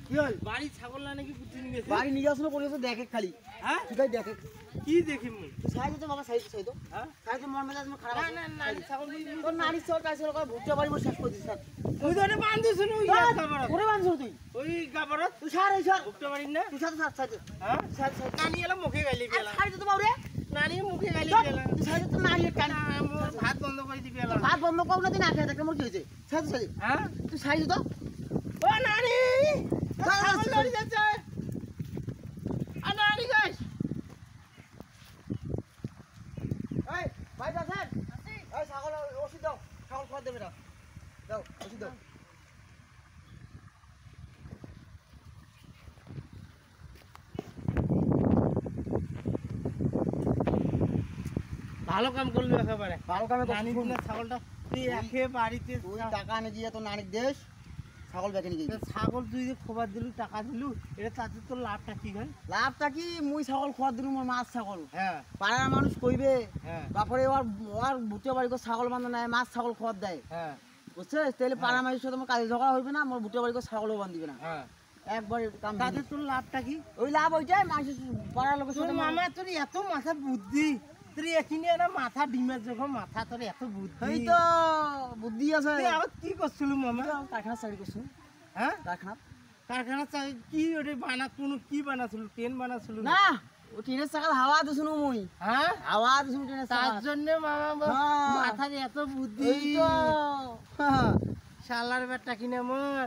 কি হল বাড়ি ছাগল না নাকি পুঁতি নিয়ে গেছে বাড়ি নিয়ে আসলো পড়ে দেখে খালি হ্যাঁ তুই তাই দেখে কি দেখি মুই সাইজে তো বাবা সাইজে হ্যাঁ সাইজে মন মেজাজ খারাপ না না না ছাগল তোর নারী চোর কাছে ভুট্টা বাড়ি মো শেষ করে দিস স্যার তুই তো এটা বাঁধিস না ওই গাবরত ওরে বানছ তুই ওই গাবরত তুই সার এই সার উঠতে পারিস না তুই সাথে সাথে হ্যাঁ সাথে সাথে নানি এলা মুখে গাইলি পেলা সাইজে তো বাবরে নানি মুখে গাইলি পেলা তুই সাইজে তো নারী কান মোর ভাত বন্ধ করে দিবি এলা ভাত বন্ধ কর না দিন আখে দেখে মোর কি হয়েছে সাথে সাথে হ্যাঁ তুই সাইজে তো ও নানি ছাগল লড়ি যাচ্ছে আ নানি গাইস এই ভাই দাসেন এই ছাগল ওষুধ দাও ছাগল খাওয়া দেবে না দাও ওষুধ দাও ভালো কাম করলি একেবারে ভালো কামে নানি করছিস দিনা ছাগলটা তুই একে বাড়িতে তুই টাকা এনে দিয়ে তো নানির দেশ ছাগল বেঁকে নিয়ে গেছিস ছাগল তুই যে খোবার দিলু টাকা দিলু এটা তাতে তোর লাভটা কি হয় লাভটা কি মুই ছাগল খোয়ার দিন মোর মাছ ছাগল হ্যাঁ পাড়ার মানুষ কইবে হ্যাঁ তারপরে ওর ওর ভুটে বাড়ি ছাগল বান্ধা নেয় মাছ ছাগল খোয়ার দেয় হ্যাঁ বুঝছিস তাহলে পাড়ার মানুষের সাথে আমার কাজে ঝগড়া হইবে না মোর ভুটে বাড়ি ছাগলও বান্ধিবে না হ্যাঁ একবার কাম তাতে তোর লাভটা কি ওই লাভ ওইটাই মানুষের পাড়ার লোকের তোর সাথে মামা তোর এত মাথা বুদ্ধি তোর এখানে না মাথা ডিমের যখন মাথা তোর এত বুদ্ধি এই তো বুদ্ধি আছে তুই আবার কি করছিল মামা কারখানা চাকরি করছো হ্যাঁ কারখানা কারখানা কি ওটা বানা কোনো কি বানাছিল ট্রেন বানাছিল না ও টিনের চাকার হাওয়া দিছুন মুই হ্যাঁ হাওয়া দিছুন টিনের তার চাকা জন্য মামা হ্যাঁ। মাথার এত বুদ্ধি এই তো শালার বেটা কিনে মর